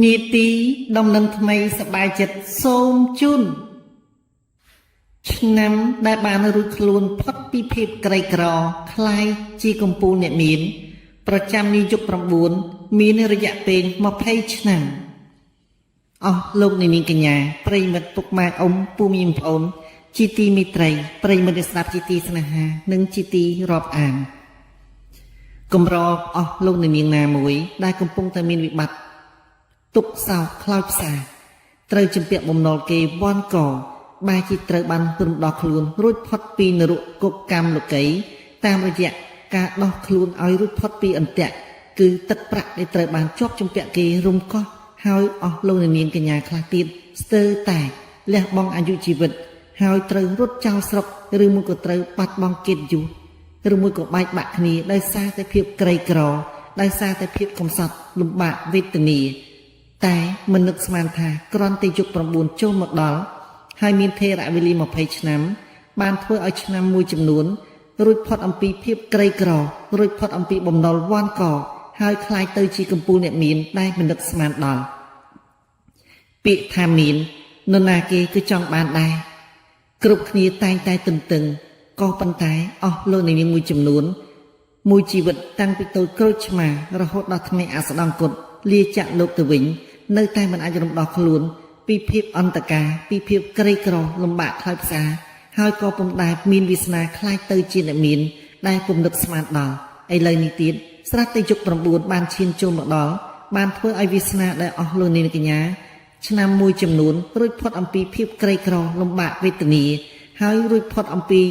នីតិដំណឹងថ្មីសប្បាយចិត្តសូមជូនឆ្នាំដែលបានរួចខ្លួនផុតពីភាពក្រីក្រคล้ายជាកំពូលអ្នកមានប្រចាំនាយក9មានរយៈពេល20ឆ្នាំអស់លោកនាងកញ្ញាប្រិយមិត្តពុកម៉ែអ៊ំពូមីងប្អូនជាទីមេត្រីប្រិយមិត្តអ្នកស្ដាប់ជាទីស្នេហានិងជាទីរាប់អានកម្រអស់លោកនាងណាមួយដែលកំពុងតែមានវិបត្តិទុកសោកខ្លោចផ្សាត្រូវជំពាក់បំណុលគេវ៉ាន់កបែរជាត្រូវបានព្រំដោះខ្លួនរួចផុតពីនរកគុកកម្មលោកីតាមរយៈការដោះខ្លួនឲ្យរួចផុតពីអន្ទាក់គឺទឹកប្រាក់ដែលត្រូវបានជាប់ជំពាក់គេរុំកោះហើយអស់លោកនាងកញ្ញាខ្លះទៀតស្ទើរតែលះបង់អាយុជីវិតហើយត្រូវរត់ចោលស្រុកឬមួយក៏ត្រូវបាត់បង់កិត្តិយសឬមួយក៏បែកបាក់គ្នាដោយសារតែភាពក្រីក្រដោយសារតែភាពកំសត់លំបាកវេទនាតែមិននឹកស្មានថាគ្រាន់តែយុគ9ចូលមកដល់ហើយមានថេរវេលា20ឆ្នាំបានធ្វើឲ្យឆ្នាំមួយចំនួនរួចផុតអំពីភាពក្រីក្ររួចផុតអំពីបំណុលវ៉ាន់កហើយคล้ายទៅជាកំពូលអ្នកមានដែលមិននឹកស្មានដល់ពាក្យថាមាននរណាគេគឺចង់បានដែរគ្រប់គ្នាតែងតែទន្ទឹងក៏ប៉ុន្តែអស់លោកនាងមួយចំនួនមួយជីវិតតាំងពីតូចក្រូចឆ្មារហូតដល់ថ្ងៃអស្ដង្គតលាចាក់លោកទៅវិញនៅតែមិនអាចរំដោះខ្លួនពីភាពអន្តការពីភាពក្រីក្រលំបាកខ្លោចផ្សាហើយក៏ពុំដែលមានវាសនាខ្លាចទៅជាអ្នកមានដែលពុំនឹកស្មានដល់ឥឡូវនេះទៀតស្រះតែយុគ9បានឈានចូលមកដល់បានធ្វើឲ្យវាសនាដែលអស់លោកនាងកញ្ញាឆ្នាំមួយចំនួនរួចផុតអំពីភាពក្រីក្រលំបាកវេទនាហើយរួចផុតអំពី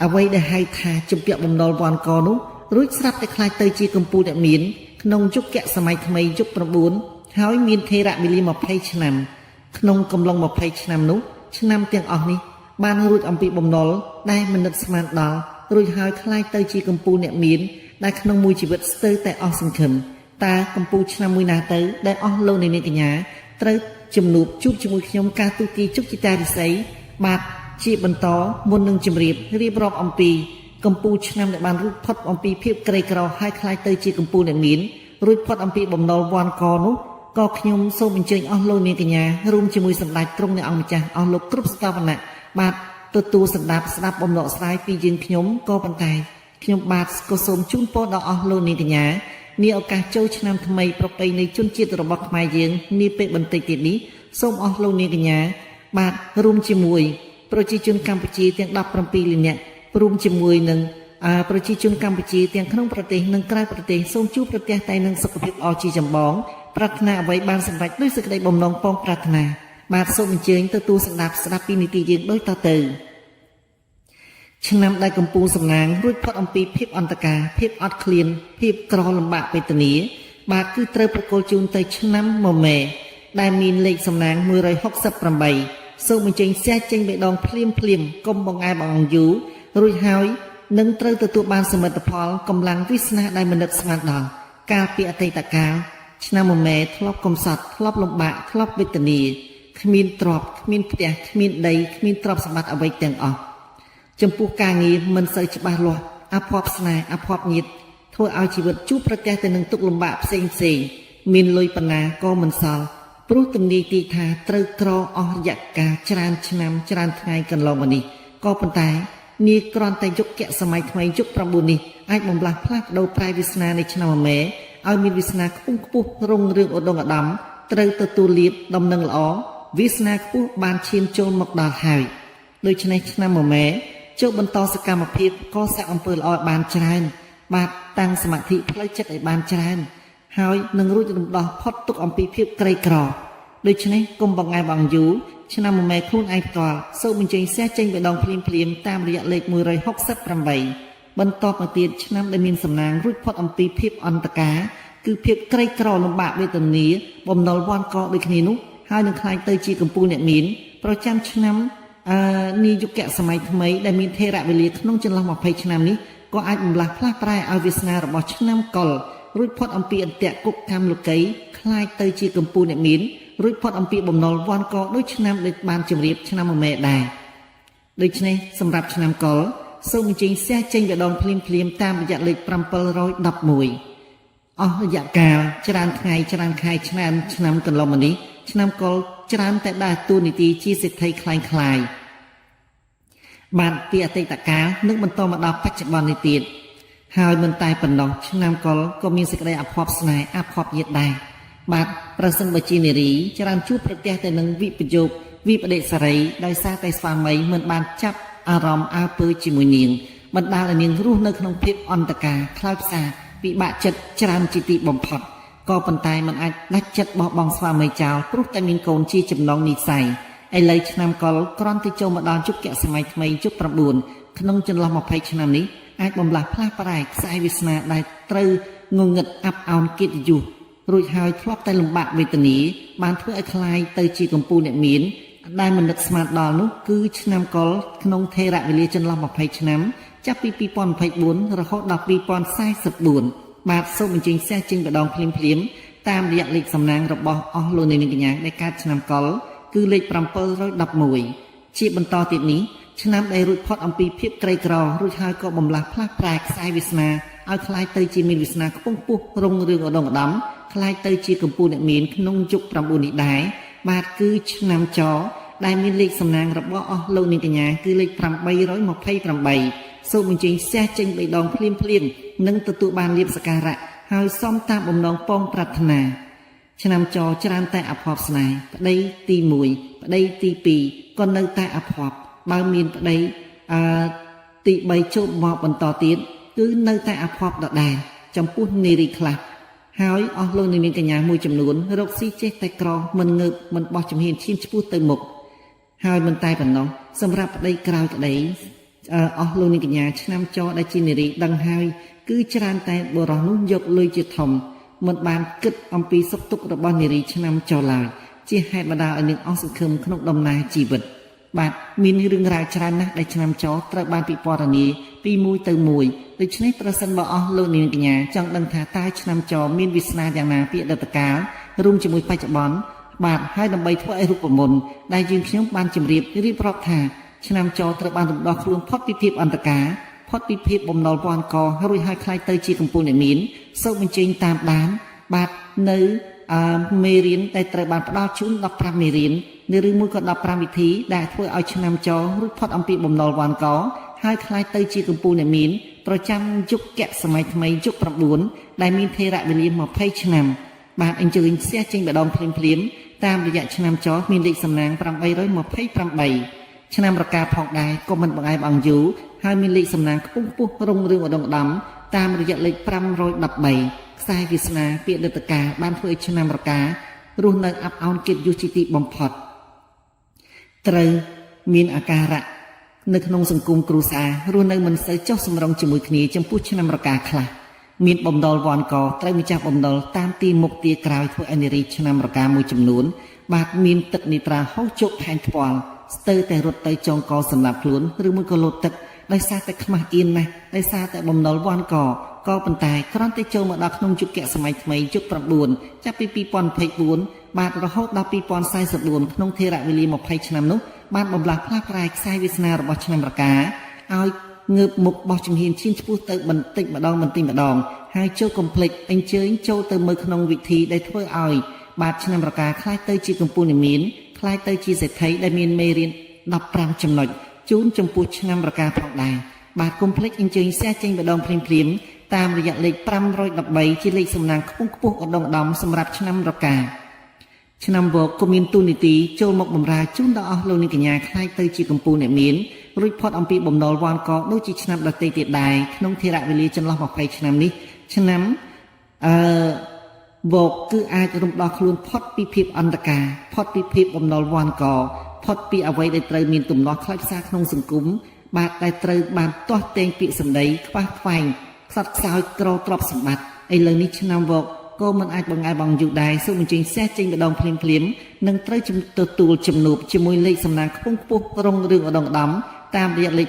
អ្វីដែលហៅថាជំពាក់បំណុលវ៉ាន់កនោះរួចស្រាប់តែខ្លាចទៅជាកំពូលអ្នកមានក្នុងយុគសម័យថ្មីយុគ9ហើយមានថេរវេលា20ឆ្នាំក្នុងកំឡុង20ឆ្នាំនោះឆ្នាំទាំងអស់នេះបានរួចអំពីបំណុលដែលមិននឹកស្មានដល់រួចហើយខ្លាចទៅជាកំពូលអ្នកមានដែលក្នុងមួយជីវិតស្ទើរតែអស់សង្ឃឹមតើកំពូលឆ្នាំមួយណាទៅដែលអស់លោកនាងកញ្ញាត្រូវជំនួបជួបជាមួយខ្ញុំការទូទីជុកជីតារិស័យបាទជាបន្តមុននឹងជម្រាបរៀបរាប់អំពីកំពូលឆ្នាំដែលបានរួចផុតអំពីភាពក្រីក្រហើយខ្លាចទៅជាកំពូលអ្នកមានរួចផុតអំពីបំណុលវ៉ាន់កនោះក៏ខ្ញុំសូមអញ្ជើញអស់លោកនាងកញ្ញារួមជាមួយសម្ដេចទ្រង់អ្នកអង្គម្ចាស់អស់លោកគ្រប់ស្ថាបណៈបាទទទួលស្ដាប់បំណក់ស្រាយពីយើងខ្ញុំក៏ប៉ុន្តែខ្ញុំបាទក៏សូមជូនពរដល់អស់លោកនាងកញ្ញានាឱកាសចូលឆ្នាំថ្មីប្រពៃណីជនជាតិរបស់ខ្មែរយើងនាពេលបន្តិចទៀតនេះសូមអស់លោកនាងកញ្ញាបាទរួមជាមួយប្រជាជនកម្ពុជាទាំង17លាននាក់រួមជាមួយនឹងប្រជាជនកម្ពុជាទាំងក្នុងប្រទេសនិងក្រៅប្រទេសសូមជួបប្រទះតែនឹងសុខភាពល្អជាចម្បងប្រាថ្នាអ្វីបានសម្រេចដោយសេចក្តីបំណងពងប្រាថ្នាបាទសូមអញ្ជើញទទួលស្ដាប់ពីនីតិយើងដូចតទៅឆ្នាំដែលកំពុងសំណាងរួចផុតអំពីភាពអន្តការភាពអត់ឃ្លានភាពក្រលំបាកវេទនាបាទគឺត្រូវប្រកល់ជូនទៅឆ្នាំមមែដែលមានលេខសំណាង168សូមអញ្ជើញសះចេញបេដងភ្លាមកុំបងឯបងយូរួចហើយនឹងត្រូវទទួលបានសមិទ្ធផលកម្លាំងវាសនាដែលមិននឹកស្មានដល់កាលពីអតីតកាលឆ្នាំមមែធ្លាប់កំសត់ធ្លាប់លំបាកធ្លាប់វេទនាគ្មានទ្រព្យគ្មានផ្ទះគ្មានដីគ្មានទ្រព្យសម្បត្តិអ្វីទាំងអស់ចំពោះការងារមិនសូវច្បាស់លាស់អភ័ព្វស្នេហ៍អភ័ព្វញាតិធ្វើឲ្យជីវិតជួបប្រទះទៅនឹងទុក្ខលំបាកផ្សេងមានលុយបណ្ណាក៏មិនសល់ព្រោះទំនាយទីថាត្រូវក្រអស់រយៈកាលច្រើនឆ្នាំច្រើនថ្ងៃកន្លងមកនេះក៏ប៉ុន្តែនាគ្រាន់តែយុគសម័យថ្មីយុគ9នេះអាចបំលាស់ផ្លាស់ប្ដូរប្រែវាសនានៃឆ្នាំមមែឲ្យមានវាសនាខ្ពង់ខ្ពស់រុងរឿងឧត្តមឧត្តមត្រូវទទួលលាភដំណឹងល្អវាសនាខ្ពស់បានឈានចូលមកដល់ហើយដូច្នេះឆ្នាំមមែចូលបន្តសកម្មភាពកសាងអំពើល្អបានច្រើនបាទតាំងសមាធិផ្លូវចិត្តឲ្យបានច្រើនហើយនឹងរួចរំដោះផុតទុកអំពីភាពក្រីក្រដូច្នេះគុំបងឯបងយូឆ្នាំមមែខ្លួនឯងផ្ទាល់សូមអញ្ជើញសះចេញបេដងភ្លាមតាមរយៈលេខ168បន្តមកទៀតឆ្នាំដែលមានសំណាងរួចផុតអំពីភាពអន្តការគឺភាពក្រីក្រលំបាកវេទនាបំណុលវ៉ាន់កដូចគ្នានោះហើយនឹងខ្លាចទៅជាកំពូលអ្នកមានប្រចាំឆ្នាំនាយុគសម័យថ្មីដែលមានថេរវេលាក្នុងចន្លោះ20ឆ្នាំនេះក៏អាចបំលាស់ផ្លាស់ប្រែឲ្យវាសនារបស់ឆ្នាំកុលរួចផុតអំពីអន្ទាក់គុកកម្មលោកីខ្លាចទៅជាកំពូលអ្នកមានរួចផុតអំពីបំណុលវ៉ាន់កដូចឆ្នាំដែលបានជម្រាបឆ្នាំមមែដែរដូច្នេះសម្រាប់ឆ្នាំកុលសូមអញ្ជើញសះចេញបេដងភ្លាមតាមរយៈលេខ711 អស់រយៈកាលច្រើនថ្ងៃច្រើនខែឆ្នាំកន្លងមកនេះឆ្នាំកុលច្រើនតែដើរតួនាទីជាសេដ្ឋីคล้ายបានពីអតីតកាលនឹងបន្តមកដល់បច្ចុប្បន្ននេះទៀតហើយមិនតែប៉ុណ្ណោះឆ្នាំកុលក៏មានសេចក្តីអភ័ព្វស្នេហ៍អភ័ព្វយិតដែរបាទប្រសិនបើជានារីច្រើនជួបប្រទះទៅនឹងវិបយោគវិបដិសារីដោយសារតែស្វាមីមិនបានចាប់អារម្មណ៍អើពើជាមួយនាងបណ្ដាលឲ្យនាងរស់នៅក្នុងភាពអន្តការខ្លោចផ្សាពិបាកចិត្តច្រើនជាទីបំផុតក៏ប៉ុន្តែมันអាចដាច់ចិត្តបោះបង់ស្វាមីចោលព្រោះតែមានកូនជាចំណងនិស្ស័យឥឡូវឆ្នាំកុលគ្រាន់តែចូលមកដល់យុគសម័យថ្មីយុគ9ក្នុងចន្លោះ20ឆ្នាំនេះអាចបំលាស់ផ្លាស់ប្រែខ្សែវាសនាដែលត្រូវងងឹតអាប់អោនកិត្តិយសរួចហើយធ្លាប់តែលំបាកវេទនាបានធ្វើឲ្យคล้ายទៅជាកំពូលអ្នកមានដែលមិននឹកស្មានដល់នោះគឺឆ្នាំកុលក្នុងថេរវេលាចន្លោះ20ឆ្នាំចាប់ពី2024រហូតដល់2044បាទសូមអញ្ជើញសេះចេញម្ដងភ្លាមតាមរយៈលេខសំណាងរបស់អស់លោកនាងកញ្ញាដែលកើតឆ្នាំកុលគឺលេខ711ជាបន្តទៀតនេះឆ្នាំដែលរួចផុតអំពីភាពក្រីក្ររួចហើយក៏បំលាស់ផ្លាស់ប្រែខ្សែវាសនាឲ្យคล้ายទៅជាមានវាសនាខ្ពង់ខ្ពស់រុងរឿងឧត្តមឧត្តមคล้ายទៅជាកម្ពុជាអ្នកមានក្នុងយុគ9នេះដែរបាទគឺឆ្នាំចដែលមានលេខសំណាងរបស់អស់លោកនាងកញ្ញាគឺលេខ828សូមអញ្ជើញសេះចេញបីដងភ្លាមនិងទទួលបានលៀបសក្ការៈហើយសមតាមបំណងពងប្រាថ្នាឆ្នាំចច្រើនតែអភ័ព្វស្នេហ៍ប្តីទី1ប្តីទី2ក៏នៅតែអភ័ព្វបើមានប្តីទី3ចូលមកបន្តទៀតគឺនៅតែអភ័ព្វដដែលចំពោះនារីខ្លះហើយអស់លោកនាងកញ្ញាមួយចំនួនរកស៊ីចេះតែក្រមិនងើបមិនបោះជំហានឈានឆ្ពោះទៅមុខហើយមិនតែប៉ុណ្ណោះសម្រាប់ប្តីក្រោយក្តីអស់លោកនាងកញ្ញាឆ្នាំចដែលជានារីដឹងហើយគឺច្រើនតែបរោះនោះយកលុយជាធំមិនបានគិតអំពីសុខទុក្ខរបស់នារីឆ្នាំចឡើយជាហេតុបណ្ដាលឲ្យនាងអស់សង្ឃឹមក្នុងដំណើរជីវិតបាទមានរឿងរ៉ាវច្រើនណាស់ដែលឆ្នាំចត្រូវបានពិពណ៌នាពីមួយទៅមួយដូច្នេះប្រសិនបើអស់លោកនាងកញ្ញាចង់ដឹងថាតើឆ្នាំចមានវាសនាយ៉ាងណាពីអតីតកាលរួមជាមួយបច្ចុប្បន្នបាទហើយដើម្បីធ្វើឲ្យរូបមន្តដែលយើងខ្ញុំបានជម្រាបរៀបរាប់ថាឆ្នាំចត្រូវបានរំដោះខ្លួនផុតពីភាពអន្តការផុតពីភាពបំណុលវ៉ាន់ករួចហើយคล้ายទៅជាកម្ពុជាអ្នកមានសូមបញ្ចេញតាមដានបាទនៅមេរៀនដែលត្រូវបានផ្ដល់ជូន15មេរៀនឬមួយក៏15វិធីដែលធ្វើឲ្យឆ្នាំចរួចផុតអំពីបំណុលវ៉ាន់កហើយคล้ายទៅជាកម្ពុជាអ្នកមានប្រចាំយុគសម័យថ្មីយុគ9ដែលមានថេរវេលា20ឆ្នាំបាទអញ្ជើញសេះចេញម្ដងភ្លាមតាមរយៈឆ្នាំចមានលេខសំណាង828ឆ្នាំរកាផងដែរក៏មិនបង្អែបអង្គយូរហើយមានលេខសំណាងខ្ពង់ខ្ពស់រុងរឿងឧត្តមឧត្តមតាមរយៈលេខ513ខ្សែវាសនាពាក្យដិតកាបានធ្វើឲ្យឆ្នាំរការស់នៅអាប់អោនកិត្តិយសជាទីបំផុតត្រូវមានអាការៈនៅក្នុងសង្គមគ្រួសាររស់នៅមិនសូវចុះសម្រុងជាមួយគ្នាចំពោះឆ្នាំរកាខ្លះមានបំណុលវ៉ាន់កត្រូវម្ចាស់បំណុលតាមទីមុខទីក្រោយធ្វើឲ្យនារីឆ្នាំរកាមួយចំនួនបាទមានទឹកនេត្រាហូរជោគផែនថ្ពាល់ស្ទើរតែរត់ទៅចងកសម្រាប់ខ្លួនឬមួយក៏លោតទឹកដោយសារតែខ្មាស់អៀនណាស់ដោយសារតែបំណុលវ៉ាន់កក៏ប៉ុន្តែគ្រាន់តែចូលមកដល់ក្នុងយុគសម័យថ្មីយុគ9ចាប់ពី2024បាទរហូតដល់2044ក្នុងថេរវេលា20ឆ្នាំនោះបានបំលាស់ផ្លាស់ប្រែខ្សែវាសនារបស់ឆ្នាំរកាឲ្យងើបមុខបោះជំហានឈានឆ្ពោះទៅបន្តិចម្ដងហើយចូលកុំភ្លេចអញ្ជើញចូលទៅមើលក្នុងវិធីដែលធ្វើឲ្យបាទឆ្នាំរកាคล้ายទៅជាកម្ពុជាមានคล้ายទៅជាសេដ្ឋីដែលមានមេរៀន15ចំណុចជូនចំពោះឆ្នាំរកាផងដែរបាទកុំភ្លេចអញ្ជើញសេះចេញម្ដងភ្លាមតាមរយៈលេខ513ជាលេខសំណាងខ្ពង់ខ្ពស់ឧត្តមឧត្តមសម្រាប់ឆ្នាំរកាឆ្នាំវកក៏មានទូនីតិចូលមកបម្រើជូនដល់អស់លោកនាងកញ្ញាคล้ายទៅជាកម្ពុជាអ្នកមានរួចផុតអំពីបំណុលវ៉ាន់កដូចជាឆ្នាំដទៃទៀតដែរក្នុងថេរវេលាចន្លោះ20ឆ្នាំនេះឆ្នាំវកគឺអាចរំដោះខ្លួនផុតពីភាពអន្តការផុតពីភាពបំណុលវ៉ាន់កផុតពីអ្វីដែលត្រូវមានទំនាស់ខ្លោចផ្សាក្នុងសង្គមបាទដែលត្រូវបានទាស់ទែងពាក្យសម្ដីខ្វះខ្វែងខ្សត់ខ្សោយក្រទ្រព្យសម្បត្តិឥឡូវនេះឆ្នាំវកក៏មិនអាចបង្អែបបង្យូរដែរសូមអញ្ជើញសេះចេញម្ដងភ្លាមនិងត្រូវទទួលជំនួបជាមួយលេខសំណាងខ្ពង់ខ្ពស់រុងរឿងឧត្តមឧត្តមតាមរយៈលេខ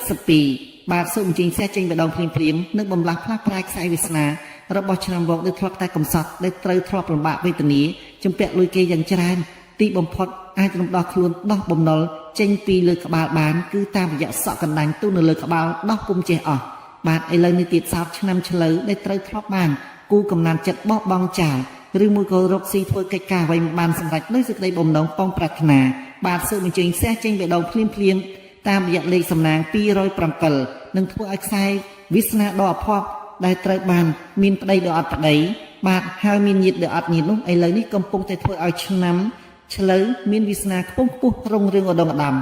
972បាទសូមអញ្ជើញសេះចេញម្ដងភ្លាមនិងបំលាស់ផ្លាស់ប្រែខ្សែវាសនារបស់ឆ្នាំវកដែលធ្លាប់តែកំសត់ដែលត្រូវធ្លាប់លំបាកវេទនាជំពាក់លុយគេយ៉ាងច្រើនទីបំផុតអាចរំដោះខ្លួនដោះបំណុលចេញពីលើក្បាលបានគឺតាមរយៈសក់កណ្ដាញទូនៅលើក្បាលដោះពុំចេះអស់បាទឥឡូវនេះទៀតសោតឆ្នាំឆ្លូវដែលត្រូវធ្លាប់បាន គូកំណានចិត្តបោះបង់ចោលឬមួយក៏រកស៊ីធ្វើកិច្ចការអ្វីមិនបានសម្រេចដោយសេចក្តីបំណងប៉ងប្រាថ្នាបាទសូមអញ្ជើញសះចេញបេះដូងភ្លាមតាមរយៈលេខសំណាង207នឹងធ្វើឲ្យខ្សែវាសនាដ៏អភ័ព្វដែលត្រូវបានមានប្តីដ៏អត់ប្តីបាទហើយមានញាតិដ៏អត់ញាតិនោះឥឡូវនេះកំពុងតែធ្វើឲ្យឆ្នាំឆ្លូវមានវាសនាខ្ពង់ខ្ពស់រុងរឿងឧត្តមឧត្តម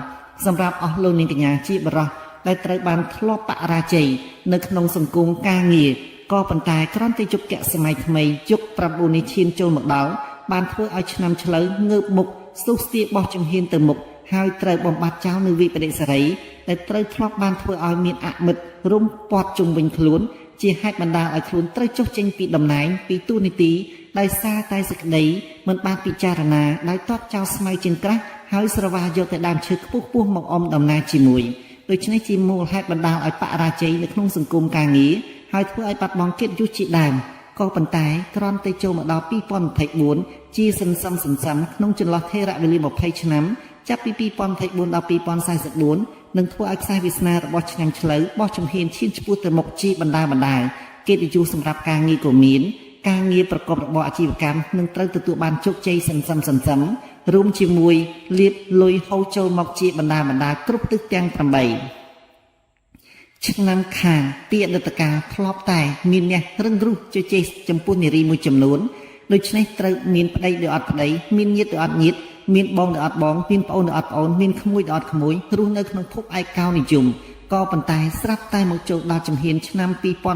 សម្រាប់អស់លោកនាងកញ្ញាជាបរិសុទ្ធដែលត្រូវបានធ្លាប់បរាជ័យនៅក្នុងសង្គមការងារក៏ប៉ុន្តែគ្រាន់តែយុគសម័យថ្មីយុគ9នេះឈានចូលមកដល់បានធ្វើឲ្យឆ្នាំឆ្លូវងើបមុខសុស្ទាបោះជំហានទៅមុខហើយត្រូវបំបត្តិចោលនៅវិបដិសេរីដែលត្រូវធ្លាប់បានធ្វើឲ្យមានអមិត្តរុំព័ទ្ធជុំវិញខ្លួនជាហេតុបណ្ដាលឲ្យខ្លួនត្រូវចុះចេញពីតំណែងពីទូនីតិដោយសារតែសេចក្តីមិនបានពិចារណាដោយតបចោលស្មៅជាងក្រាស់ហើយស្រវាយកតែដើមឈើខ្ពស់ៗមកអមដំណើរជាមួយដូច្នេះជាមូលហេតុបណ្ដាលឲ្យបរាជ័យនៅក្នុងសង្គមការងារហើយធ្វើឲ្យបាត់បង់កិត្តិយសជាដើមក៏ប៉ុន្តែគ្រាន់តែចូលមកដល់2024ជាសន្សំក្នុងចន្លោះថេរវេលា20ឆ្នាំចាប់ពី2024ដល់2044នឹងធ្វើឲ្យខ្សែវាសនារបស់ឆ្នាំឆ្លូវបោះជំហានឈានឆ្ពោះទៅមុខជាបណ្ដាកិត្តិយសសម្រាប់ការងារក៏មានការងារប្រកបរបរអាជីវកម្មនឹងត្រូវទទួលបានជោគជ័យសន្សំរួមជាមួយលាភលុយហូរចូលមកជាបណ្ដាគ្រប់ទិសទាំង8ឆ្នាំខាងទីអតីតកាលធ្លាប់តែមានអ្នករឹងរូសជជែកចំពោះនារីមួយចំនួនដូច្នេះត្រូវមានប្តីដោយអត់ប្តីមានញាតិដោយអត់ញាតិមានបងដោយអត់បងមានប្អូនដោយអត់ប្អូនមានក្មួយដោយអត់ក្មួយរស់នៅក្នុងភពឯកោនិយមក៏ប៉ុន្តែស្រាប់តែមកចូលដល់ជំហានឆ្នាំ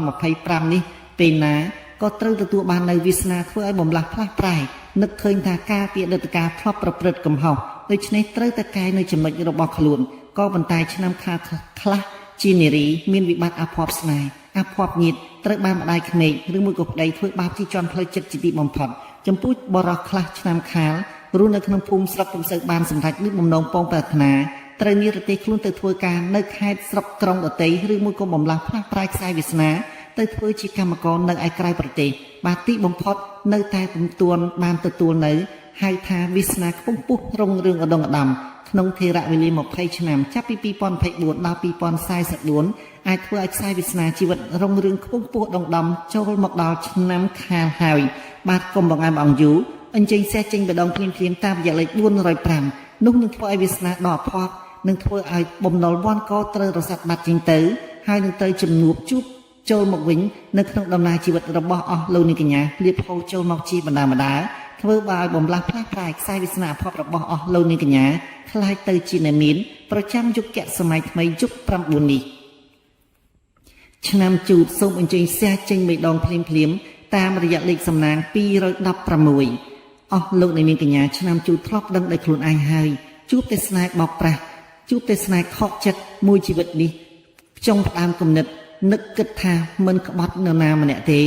2025នេះពេលណាក៏ត្រូវទទួលបាននៅវាសនាធ្វើឲ្យបំលាស់ផ្លាស់ប្រែនឹកឃើញថាការពីអតីតកាលធ្លាប់ប្រព្រឹត្តកំហុសដូច្នេះត្រូវតែកែនៅចំណុចរបស់ខ្លួនក៏ប៉ុន្តែឆ្នាំខាលខ្លះជានារីមានវិបត្តិអភ័ព្វស្នេហ៍អភ័ព្វញាតិត្រូវបានម្ដាយក្មេកឬមួយក៏ប្តីធ្វើបាបជាន់ផ្លូវចិត្តជាទីបំផុតចំពោះបរិសុទ្ធខ្លះឆ្នាំខាលរស់នៅក្នុងភូមិស្រុកពុំសូវបានសម្រេចនឹងបំណងពងប្រាថ្នាត្រូវនិរទេសខ្លួនទៅធ្វើការនៅខេត្តស្រុកក្រុងដទៃឬមួយក៏បំលាស់ផ្លាស់ប្រែខ្សែវាសនាទៅធ្វើជាកម្មករនៅឯក្រៅប្រទេសបាទទីបំផុតនៅតែពុំទាន់បានទទួលនៅហៅថាវាសនាខ្ពង់ខ្ពស់រុងរឿងឧត្តមឧត្តមក្នុងថេរវេលា20ឆ្នាំចាប់ពី2024ដល់2044អាចធ្វើឲ្យខ្សែវាសនាជីវិតរុងរឿងខ្ពង់ខ្ពស់ដងដំចូលមកដល់ឆ្នាំខាលហើយបាទកុំបងអែមអង្គយូអញ្ជើញសេះចេញបដងភ្លាមតាមរយៈលេខ405នោះនឹងធ្វើឲ្យវាសនាដ៏អភ័ព្វនឹងធ្វើឲ្យបំណុលវាន់កត្រូវរសាត់បាត់ជាងទៅហើយនឹងទៅជំនួបជួបចូលមកវិញនៅក្នុងដំណើរជីវិតរបស់អស់លោកនាងកញ្ញាលៀបហូរចូលមកជាបណ្ដាធ្វើឲ្យបំលាស់ផ្លាស់ប្រែខ្សែវាសនាអភ័ព្វរបស់អស់លោកនាងកញ្ញាខ្លាយទៅជាអ្នកមានប្រចាំយុគសម័យថ្មីយុគ9នេះឆ្នាំជូតសូមអញ្ជើញសះចេញមេដងភ្លាមតាមរយៈលេខសំណាង216អស់លោកនាងកញ្ញាឆ្នាំជូតធ្លាប់ដឹងដោយខ្លួនឯងហើយជួបតែស្នេហ៍បោកប្រាស់ជួបតែស្នេហ៍ខកចិត្តមួយជីវិតនេះចង់ផ្ដើមគំនិតនឹកគិតថាមិនក្បត់នរណាម្នាក់ទេ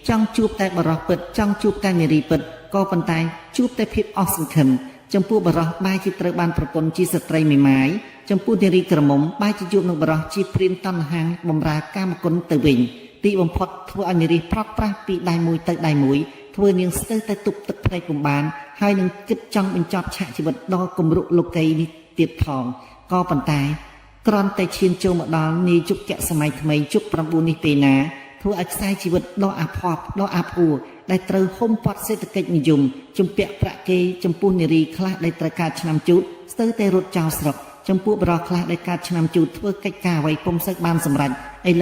ចង់ជួបតែបរិសុទ្ធពិតចង់ជួបតែនារីពិតក៏ប៉ុន្តែជួបតែភាពអស់សង្ឃឹមចំពោះបរិសុទ្ធបែរជាត្រូវបានប្រពន្ធជាស្ត្រីមេម៉ាយចំពោះនារីក្រមុំបែរជាជួបនឹងបរិសុទ្ធជាព្រានតណ្ហាបំរើកាមគុណទៅវិញទីបំផុតធ្វើឲ្យនារីប្រត់ប្រាស់ពីដៃមួយទៅដៃមួយធ្វើនាងស្ទើរតែទប់ទឹកភ្នែកពុំបានហើយនឹងគិតចង់បញ្ចប់ឆាកជីវិតដ៏គំរុកលោកីនេះទៀតផងក៏ប៉ុន្តែគ្រាន់តែឈានចូលមកដល់នាយុគសម័យថ្មីយុគ9នេះពេលណាធ្វើឲ្យខ្សែជីវិតដ៏អាផ័ព្វដ៏អាប់អួរដែលត្រូវហុំព័ទ្ធសេដ្ឋកិច្ចនិយមជំពាក់ប្រាក់គេចំពោះនារីខ្លះដែលត្រូវការឆ្នាំជូតស្ទើរតែរត់ចោលស្រុកចំពោះបរិសុទ្ធខ្លះដែលកើតឆ្នាំជូតធ្វើកិច្ចការអ្វីពុំសូវបានសម្រេចឥ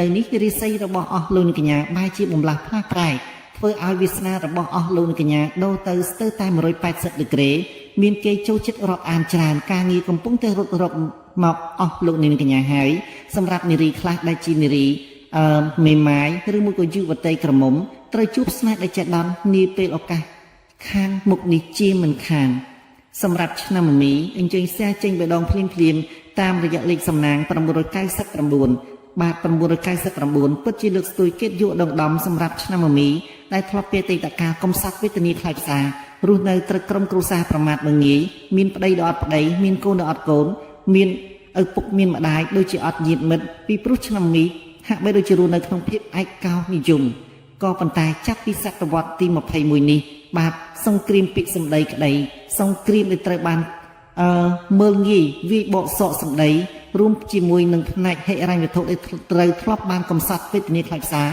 ឡូវនេះរាសីរបស់អស់លោកនាងកញ្ញាបែរជាបំលាស់ផ្លាស់ប្រែធ្វើឲ្យវាសនារបស់អស់លោកនាងកញ្ញាដូរទៅស្ទើរតែ180ដឺក្រេមានគេចូលចិត្តរាប់អានច្រើនការងារកំពុងតែរត់រកមកអស់លោកនាងកញ្ញាហើយសម្រាប់នារីខ្លះដែលជានារីមេម៉ាយឬមួយក៏យុវតីក្រមុំត្រូវជួបស្នេហ៍ដែលចេះដល់នាពេលឱកាសខាងមុខនេះជាមិនខានសម្រាប់ឆ្នាំមមីអញ្ជើញសះចេញបេះដូងភ្លាមតាមរយៈលេខសំណាង999បាទ999ពិតជាលើកស្ទួយកិត្តិយសដងដំសម្រាប់ឆ្នាំមមីដែលធ្លាប់ពីអតីតកាលកំសត់វេទនាខ្លាយផ្សារស់នៅត្រូវក្រុមគ្រួសារប្រមាថមិនងាយមានប្តីដ៏អត់ប្តីមានកូនដ៏អត់កូនមានឪពុកមានម្ដាយដូចជាអត់ញាតិមិត្តពីព្រោះឆ្នាំមីហាក់បីដូចជារស់នៅក្នុងភាពឯកោនិយមក៏ប៉ុន្តែចាប់ពីសតវត្សទី21នេះបាទសង្គ្រាមពាក្យសម្ដីក្តីសង្គ្រាមដែលត្រូវបានមើលងាយវាយបកសក់សម្ដីរួមជាមួយនឹងផ្នែកហិរញ្ញវត្ថុដែលត្រូវធ្លាប់បានកំសត់វេទនាខ្លាចផ្សា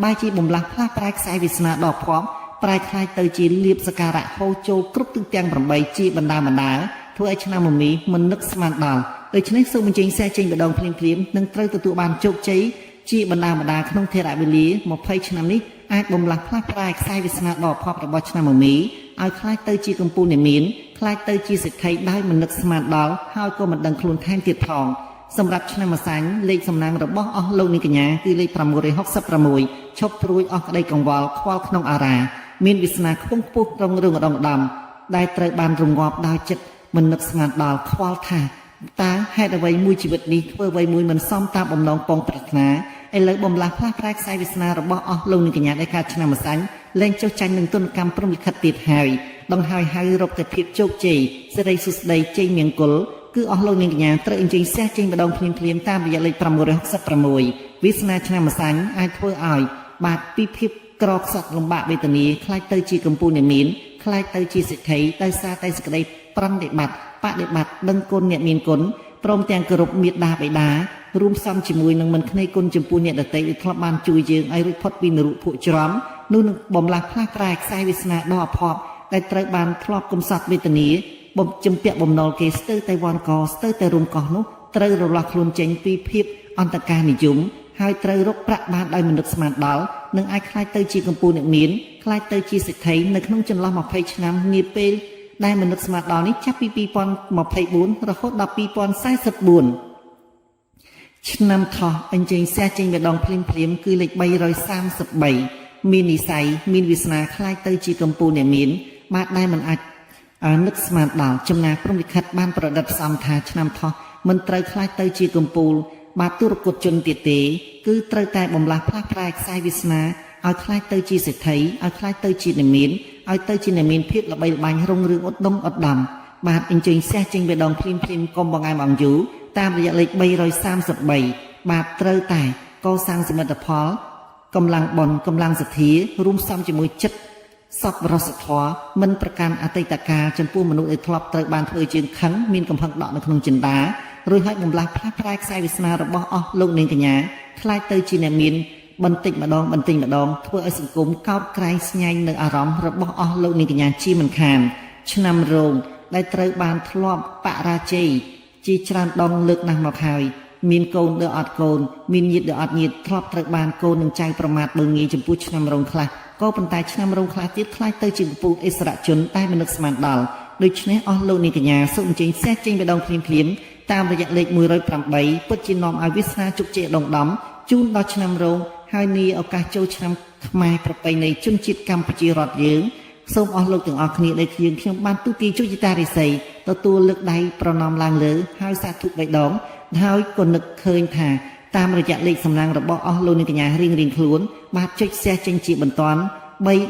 បាយជាបំលាស់ផ្លាស់ប្រែខ្សែវាសនាដ៏ភ័ព្វប្រែคล้ายទៅជាលៀបសការៈហូរចូលគ្រប់ទិសទាំង8ជាបណ្ដាធ្វើឲ្យឆ្នាំមមីមិននឹកស្មានដល់ដូច្នេះសូមបញ្ចេញសែចេញម្ដងភ្លាមនឹងត្រូវទទួលបានជោគជ័យជាបណ្ដាក្នុងថេរវេលា20ឆ្នាំនេះអាចបំលាស់ផ្លាស់ប្រែខ្សែវាសនាដ៏ភ័ព្វរបស់ឆ្នាំមមីឲ្យคล้ายទៅជាកំពូលអ្នកមានคล้ายទៅជាសិទ្ធិដោយមិននឹកស្មានដល់ហើយក៏មិនដឹងខ្លួនថែមទៀតផងសម្រាប់ឆ្នាំម្សាញ់លេខសំណាងរបស់អស់លោកនាងកញ្ញាគឺលេខ666ឈប់ព្រួយអស់ក្តីកង្វល់ខ្វល់ក្នុងអារាមានវាសនាខ្ពង់ខ្ពស់ត្រង់រឿងឧត្តមឧត្តមដែលត្រូវបានរងាប់ដោយចិត្តមិននឹកស្មានដល់ខ្វល់ថាតើហេតុអ្វីមួយជីវិតនេះធ្វើអ្វីមួយមិនសមតាមបំណងពងប្រាថ្នាឥឡូវបំលាស់ផ្លាស់ប្រែខ្សែវាសនារបស់អស់លោកនាងកញ្ញាដែលកើតឆ្នាំម្សាញ់លែងចុះចាញ់នឹងទុនកម្មព្រំលិខិតទៀតហើយដងហើយរកតែភាពជោគជ័យសិរីសុស្ដីជ័យមង្គលគឺអស់លោកនាងកញ្ញាត្រូវអញ្ជើញសះចេញម្ដងភ្លាមតាមរយៈលេខ666វាសនាឆ្នាំម្សាញ់អាចធ្វើឲ្យបាទពីភាពក្រខ្សត់លំបាកវេទនាខ្លាចទៅជាកំពូលអ្នកមានខ្លាចទៅជាសិទ្ធិដោយសារតែសេចក្តីប្រណិបត្តិបដិបត្តិដឹងគុណអ្នកមានគុណព្រមទាំងគោរពមេត្តាបិតារួមផ្សំជាមួយនឹងមិនខ្នែគុណចំពោះអ្នកដទៃដែលធ្លាប់បានជួយយើងឲ្យរួចផុតពីនរកភក់ច្រំនោះនឹងបំលាស់ផ្លាស់ប្រែខ្សែវាសនាដ៏អភ័ព្វដែលត្រូវបានធ្លាប់កំសត់វេទនាបំជំពាក់បំណុលគេស្ទើរតែវ៉ាន់កស្ទើរតែរុំកោះនោះត្រូវរលាស់ខ្លួនចេញពីភាពអន្តការនិយមហើយត្រូវរកប្រាក់បានដោយមិននឹកស្មានដល់នឹងអាចខ្លាចទៅជាកំពូលអ្នកមានខ្លាចទៅជាសិទ្ធិនៅក្នុងចន្លោះ20ឆ្នាំនាពេលដែលមិននឹកស្មានដល់នេះចាប់ពី2024រហូតដល់2044ឆ្នាំថោះអញ្ជើញសះចេញម្ដងភ្លាមគឺលេខ333មាននិស័យមានវាសនាខ្លាចទៅជាកំពូលអ្នកមានបាទដែលមិនអាចនឹកស្មានដល់ចំណាព្រំលិខិតបានប្រឌិតផ្សំថាឆ្នាំថោះមិនត្រូវខ្លាចទៅជាកំពូលបាទទុរគតជនទៀតទេគឺត្រូវតែបំលាស់ផ្លាស់ប្រែខ្សែវាសនាឲ្យខ្លាចទៅជាសិទ្ធិឲ្យខ្លាចទៅជាអ្នកមានឲ្យទៅជាអ្នកមានភាពល្បីល្បាញរុងរឿងឧត្តមបាទអញ្ជើញសះចេញម្ដងភ្លាមកុំបងឯមអង្គយូតាមរយៈលេខ333បាទត្រូវតែកសាងសមិទ្ធផលកម្លាំងបុណ្យកម្លាំងសទ្ធារួមផ្សំជាមួយចិត្តសពរសធម៌មិនប្រកាន់អតីតកាលចំពោះមនុស្សដែលធ្លាប់ត្រូវបានធ្វើជាខឹងមានកំហឹងដកនៅក្នុងចិន្តារួចហើយបំលាស់ផ្លាស់ប្រែខ្សែវាសនារបស់អស់លោកនាងកញ្ញាខ្លាចទៅជាអ្នកមានបន្តិចម្ដងធ្វើឲ្យសង្គមកោតក្រែងស្ញែងនៅអារម្មណ៍របស់អស់លោកនាងកញ្ញាជាមិនខានឆ្នាំរោងដែលត្រូវបានធ្លាប់បរាជ័យជាច្រើនដងលើកណាស់មកហើយមានកូនដែលអត់កូនមានញាតិដែលអត់ញាតិធ្លាប់ត្រូវបានកូននឹងចៅប្រមាថបើងាយចំពោះឆ្នាំរោងខ្លះក៏ប៉ុន្តែឆ្នាំរោងខ្លះទៀតខ្លាចទៅជាពូជអិសរជនតែមិននឹកស្មានដល់ដូច្នេះអស់លោកនាងកញ្ញាសូមអញ្ជើញសះចេញម្ដងភ្លាមតាមរយៈលេខ108ពិតជានាំឲ្យវាសនាជោគជ័យដងដំជូនដល់ឆ្នាំរោងហើយនាឱកាសចូលឆ្នាំខ្មែរប្រពៃណីជនជាតិកម្ពុជារដ្ឋយើងសូមអស់លោកទាំងអស់គ្នាដែលខ្ញុំបានទូទាយជោគជតារិស័យទទួលលើកដៃប្រណម្យឡើងលើហើយសាធុ3ដងហើយក៏នឹកឃើញថាតាមរយៈលេខសំណាងរបស់អស់លោកនាងកញ្ញារៀងខ្លួនបាទចុចសះចេញជាបន្ត3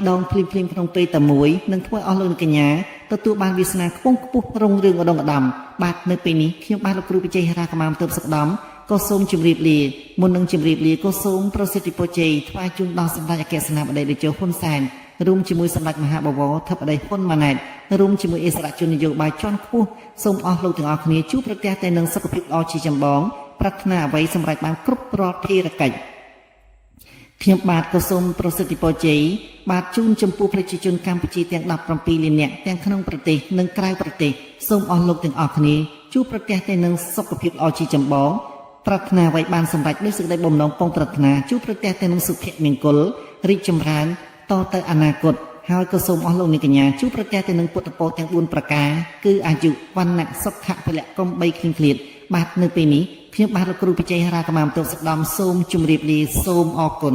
ដងភ្លាមក្នុងពេលតែមួយនឹងធ្វើអស់លោកនាងកញ្ញាទទួលបានវាសនាខ្ពង់ខ្ពស់រុងរឿងឧត្តមបាទនៅពេលនេះខ្ញុំបាទលោកគ្រូបច្ចេករាកម្មាទៅសុខដំក៏សូមជម្រាបលាមុននឹងជម្រាបលាក៏សូមប្រសិទ្ធពរជ័យថ្វាយជូនដល់សម្ដេចអគ្គសេនាបតីតេជោហ៊ុនសែនរួមជាមួយសម្ដេចមហាបវរធិបតីហ៊ុនម៉ាណែតរួមជាមួយអិសរាជជននយោបាយជាន់ខ្ពស់សូមអស់លោកទាំងអស់គ្នាជួបប្រទះតែនឹងសុខភាពល្អជាចម្បងប្រាថ្នាអ្វីសម្រេចបានគ្រប់រាល់ភារកិច្ចខ្ញុំបាទក៏សូមប្រសិទ្ធពរជ័យបាទជូនចំពោះប្រជាជនកម្ពុជាទាំង17លាននាក់ទាំងក្នុងប្រទេសនិងក្រៅប្រទេសសូមអស់លោកទាំងអស់គ្នាជួបប្រទះតែនឹងសុខភាពល្អជាចម្បងប្រាថ្នាអ្វីបានសម្រេចដោយសេចក្តីបំណងពងប្រាថ្នាជួបប្រទះតែនឹងសុភមង្គលរីកចម្រើនតទៅអនាគតហើយក៏សូមអស់លោកនាងកញ្ញាជួបប្រទះតែនឹងពុទ្ធពរទាំង4ប្រការគឺអាយុវណ្ណៈសុខៈពលៈកុំ3ឃ្លៀងឃ្លាតបាទនៅពេលនេះខ្ញុំបាទលោកគ្រូបច្ចេករាកម្មាទៅស្ដាំសូមជម្រាបលាសូមអរគុណ